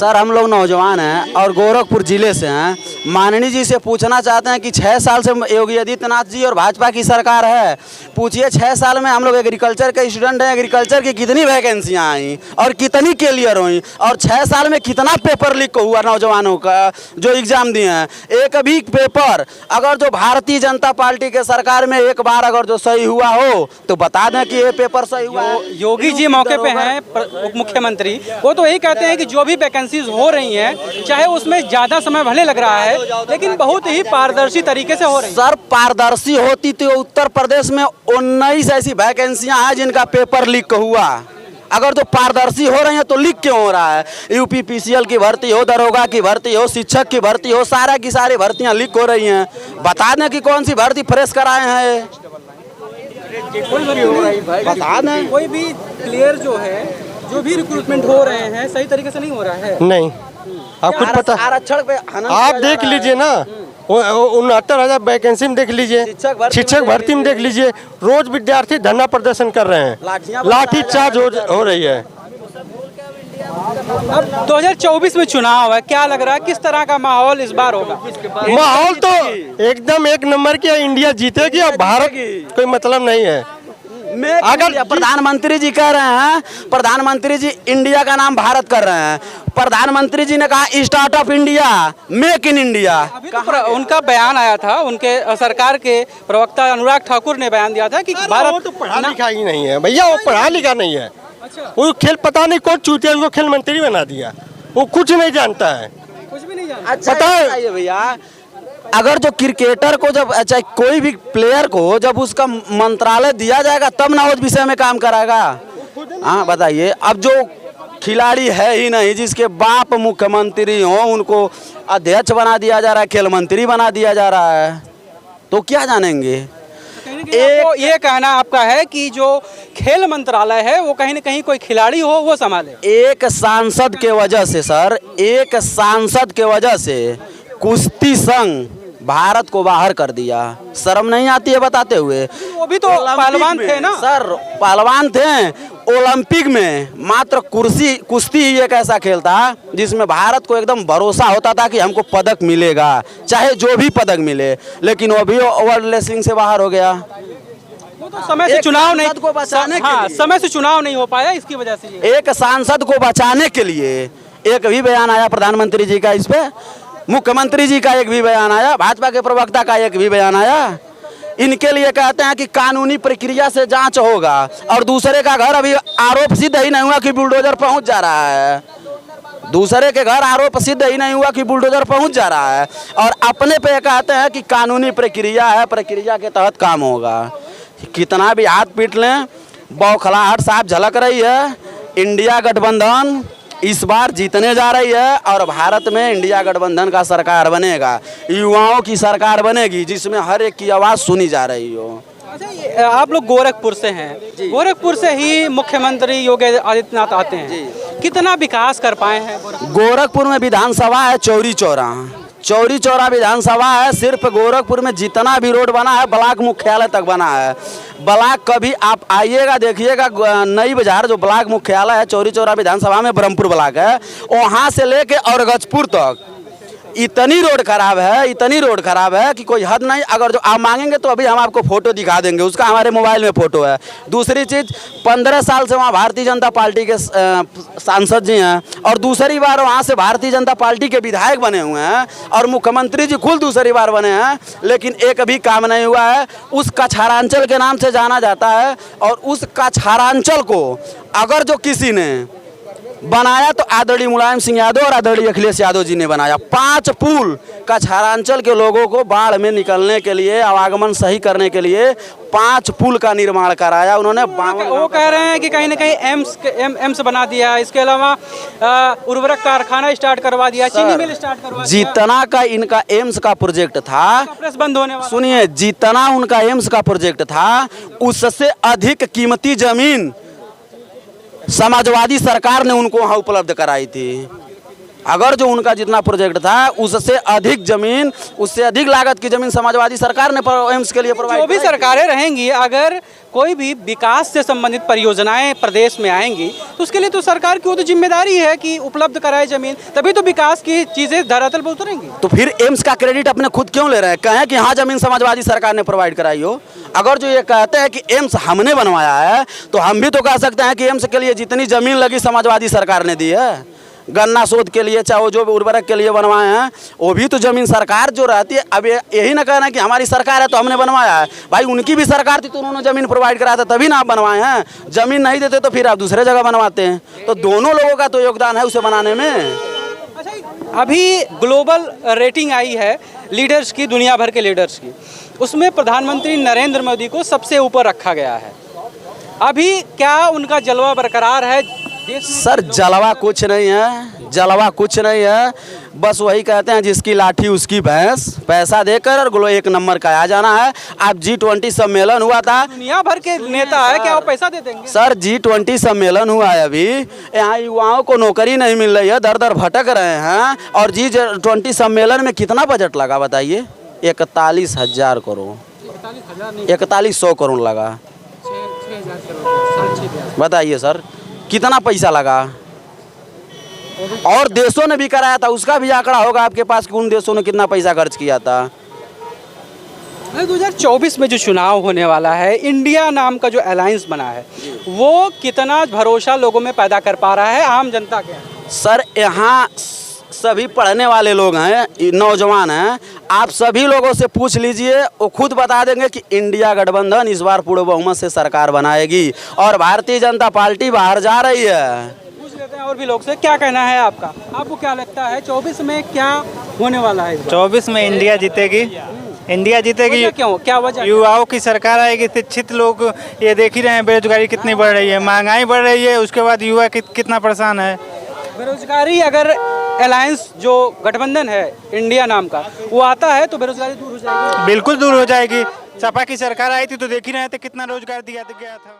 Sir हम लोग नौजवान हैं और गोरखपुर जिले से हैं। माननीय जी से पूछना चाहते हैं कि 6 साल से योगी आदित्यनाथ जी और भाजपा की सरकार है, पूछिए 6 साल में हम लोग एग्रीकल्चर के स्टूडेंट हैं, एग्रीकल्चर की कितनी वैकेंसियां आई और कितनी क्लियर हुई और 6 साल में कितना पेपर लीक हुआ नौजवानों का जो एग्जाम दिए हैं। एक भी पेपर अगर जो भारतीय जनता पार्टी के सरकार में एक बार अगर जो सही हुआ हो तो बता दें कि ये पेपर सही हुआ है। योगी जी मौके पे हैं उप मुख्यमंत्री, वो तो यही कहते हैं कि जो भी वैकेंसीज हो रही हैं चाहे उसमें ज़्यादा समय भले लग रहा है लेकिन बहुत ही पारदर्शी तरीके से हो रही है। सर पारदर्शी होती तो उत्तर प्रदेश में 19 ऐसी वैकेंसियां हैं जिनका पेपर लीक हुआ। अगर तो पारदर्शी हो रही है तो लीक क्यों हो रहा है? यूपी पीसीएल की भर्ती हो, दरोगा की भर्ती हो, शिक्षक की भर्ती हो, सारा की सारी भर्तियां लीक हो रही हैं। बता दें कि कौन सी भर्ती फ्रेश कराए हैं। बता दें कोई भी क्लियर जो है, जो भी रिक्रूटमेंट हो रहे हैं सही तरीके से नहीं हो रहा है। नहीं, आप कुछ पता आरक्षण पे आप देख लीजिए ना, 69,000 वैकेंसी में देख लीजिए, शिक्षक भर्ती में देख लीजिए, रोज विद्यार्थी धरना प्रदर्शन कर रहे हैं, लाठी चार्ज हो रही है। अब 2024 में चुनाव है, क्या लग रहा है किस तरह का माहौल इस बार होगा? माहौल तो एकदम एक नंबर की, इंडिया जीतेगी और भारत कोई मतलब नहीं है। अगर प्रधानमंत्री जी कह रहे हैं, प्रधानमंत्री जी इंडिया का नाम भारत कर रहे हैं, प्रधानमंत्री जी ने कहा startup India, make in India. उनका बयान आया था, उनके सरकार के प्रवक्ता अनुराग ठाकुर ने बयान दिया था कि भारत वो तो पढ़ा लिखा ही नहीं है भैया, वो पढ़ा लिखा नहीं है। वो खेल पता नहीं कौन चूतिया उनको खेल मंत्री बना दिया, वो कुछ नहीं जानता है, कुछ भी नहीं जानता। अच्छा पता है भैया, अगर जो क्रिकेटर को जब चाहे कोई भी प्लेयर को जब उसका मंत्रालय दिया जाएगा तब ना उस विषय में काम कराएगा। हाँ बताइए, अब जो खिलाड़ी है ही नहीं, जिसके बाप मुख्यमंत्री हो उनको अध्यक्ष बना दिया जा रहा है, खेल मंत्री बना दिया जा रहा है, तो क्या जानेंगे? ये कहना आपका है कि जो खेल मंत्रालय है वो कहीं न कहीं कोई खिलाड़ी हो वो संभाले। एक सांसद के वजह से सर, एक सांसद के वजह से कुश्ती संघ भारत को बाहर कर दिया। शर्म नहीं आती है बताते हुए? वो भी तो पहलवान थे ना सर, पहलवान थे। ओलंपिक में मात्र कुश्ती ही एक ऐसा खेल था जिसमें भारत को एकदम भरोसा होता था कि हमको पदक मिलेगा, चाहे जो भी पदक मिले, लेकिन वो भी वर्ल्ड रेसलिंग से बाहर हो गया। वो तो समय से चुनाव नहीं को बचाने के लिए, समय से चुनाव नहीं हो पाया, इसकी वजह से एक सांसद को बचाने के लिए एक भी बयान आया प्रधानमंत्री जी का, इस पे मुख्यमंत्री जी का एक भी बयान आया, भाजपा के प्रवक्ता का एक भी बयान आया। इनके लिए कहते हैं कि कानूनी प्रक्रिया से जांच होगा और दूसरे का घर अभी आरोप सिद्ध ही नहीं हुआ कि बुलडोजर पहुंच जा रहा है, दूसरे के घर आरोप सिद्ध ही नहीं हुआ कि बुलडोजर पहुंच जा रहा है और अपने पे कहते हैं कि कानूनी प्रक्रिया है, प्रक्रिया के तहत काम होगा। कितना भी हाथ पीट लें, बौखलाहट साफ झलक रही है। इंडिया गठबंधन इस बार जीतने जा रही है और भारत में इंडिया गठबंधन का सरकार बनेगा, युवाओं की सरकार बनेगी जिसमें हर एक की आवाज़ सुनी जा रही हो। अच्छा, आप लोग गोरखपुर से हैं, गोरखपुर से ही मुख्यमंत्री योगी आदित्यनाथ आते हैं, कितना विकास कर पाए हैं? गोरखपुर में विधानसभा है चौरी चौरा विधानसभा है। सिर्फ गोरखपुर में जितना भी रोड बना है ब्लॉक मुख्यालय तक बना है। ब्लॉक कभी आप आइएगा देखिएगा, नई बाजार जो ब्लॉक मुख्यालय है चौरी चौरा विधानसभा में ब्रह्मपुर ब्लॉक है, वहाँ से लेके औरगजपुर तक इतनी रोड खराब है, इतनी रोड खराब है कि कोई हद नहीं। अगर जो आप मांगेंगे तो अभी हम आपको फोटो दिखा देंगे, उसका हमारे मोबाइल में फोटो है। दूसरी चीज़, 15 साल से वहाँ भारतीय जनता पार्टी के सांसद जी हैं और दूसरी बार वहाँ से भारतीय जनता पार्टी के विधायक बने हुए हैं और मुख्यमंत्री जी खुद दूसरी बार बने हैं, लेकिन एक भी काम नहीं हुआ है। उस कछारांचल के नाम से जाना जाता है और उस कछारांचल को अगर जो किसी ने बनाया तो आदरणीय मुलायम सिंह यादव और आदरणीय अखिलेश यादव जी ने बनाया। 5 पुल कछारांचल के लोगों को बाढ़ में निकलने के लिए, आवागमन सही करने के लिए 5 पुल का निर्माण कराया उन्होंने। वो कह रहे हैं कि कहीं ना कहीं एम्स बना दिया, इसके अलावा उर्वरक कारखाना स्टार्ट करवा दिया, चीनी मिल स्टार्ट करवा दिया। जितना का इनका एम्स का प्रोजेक्ट था, प्रेस बंद होने वाला, सुनिए, जितना उनका एम्स का प्रोजेक्ट था उससे अधिक कीमती जमीन समाजवादी सरकार ने उनको वहाँ उपलब्ध कराई थी। अगर जो उनका जितना प्रोजेक्ट था उससे अधिक जमीन, उससे अधिक लागत की जमीन समाजवादी सरकार ने एम्स के लिए प्रोवाइड जो भी सरकारें रहेंगी, अगर कोई भी विकास से संबंधित परियोजनाएं प्रदेश में आएंगी तो उसके लिए तो सरकार की वो तो जिम्मेदारी है कि उपलब्ध कराए जमीन, तभी तो विकास की चीजें धरातल पर उतरेंगी। तो फिर एम्स का क्रेडिट अपने खुद क्यों ले रहे हैं? कहें कि हाँ जमीन समाजवादी सरकार ने प्रोवाइड कराई हो। अगर जो ये कहते हैं कि एम्स हमने बनवाया है तो हम भी तो कह सकते हैं कि एम्स के लिए जितनी जमीन लगी समाजवादी सरकार ने दी है। गन्ना शोध के लिए चाहे वो जो उर्वरक के लिए बनवाए हैं वो भी तो जमीन सरकार जो रहती है। अब यही ना कहना कि हमारी सरकार है तो हमने बनवाया है। भाई उनकी भी सरकार थी तो उन्होंने जमीन प्रोवाइड कराया था तभी ना आप बनवाए हैं। जमीन नहीं देते तो फिर आप दूसरे जगह बनवाते हैं। तो दोनों लोगों का तो योगदान है उसे बनाने में। अच्छा, अभी ग्लोबल रेटिंग आई है लीडर्स की, दुनिया भर के लीडर्स की, उसमें प्रधानमंत्री नरेंद्र मोदी को सबसे ऊपर रखा गया है। अभी क्या उनका जलवा बरकरार है? सर जलवा कुछ नहीं है, जलवा कुछ नहीं है। बस वही कहते हैं जिसकी लाठी उसकी भैंस, पैसा देकर और एक नंबर का आ जाना है। आप G20 सम्मेलन हुआ था, दुनिया भर के नेता है, क्या वो पैसा दे देंगे? सर G20 सम्मेलन हुआ है, अभी यहाँ युवाओं को नौकरी नहीं मिल रही है, दर दर भटक रहे हैं। और G20 सम्मेलन में कितना बजट लगा बताइए? 41,000 करोड़, 4100 करोड़ लगा। बताइए सर कितना पैसा लगा। और देशों ने भी कराया था, उसका भी आंकड़ा होगा आपके पास कि उन देशों ने कितना पैसा खर्च किया था। 2024 में जो चुनाव होने वाला है, इंडिया नाम का जो अलायंस बना है वो कितना भरोसा लोगों में पैदा कर पा रहा है आम जनता के? सर यहाँ सभी पढ़ने वाले लोग हैं, नौजवान हैं, आप सभी लोगों से पूछ लीजिए, वो खुद बता देंगे कि इंडिया गठबंधन इस बार पूर्ण बहुमत से सरकार बनाएगी और भारतीय जनता पार्टी बाहर जा रही है। पूछ लेते हैं और भी लोग से, क्या कहना है आपका? आपको क्या लगता है 24 में क्या होने वाला है? 24 में इंडिया जीतेगी, इंडिया जीतेगी। क्यों, क्या वजह? युवाओं की सरकार आएगी, शिक्षित लोग ये देख ही रहे हैं, बेरोजगारी कितनी बढ़ रही है, महंगाई बढ़ रही है, उसके बाद युवा कितना परेशान है। बेरोजगारी, अगर अलायंस जो गठबंधन है इंडिया नाम का वो आता है तो बेरोजगारी दूर हो जाएगी? बिल्कुल दूर हो जाएगी। सपा की सरकार आई थी तो देख ही रहे थे कितना रोजगार दिया गया था।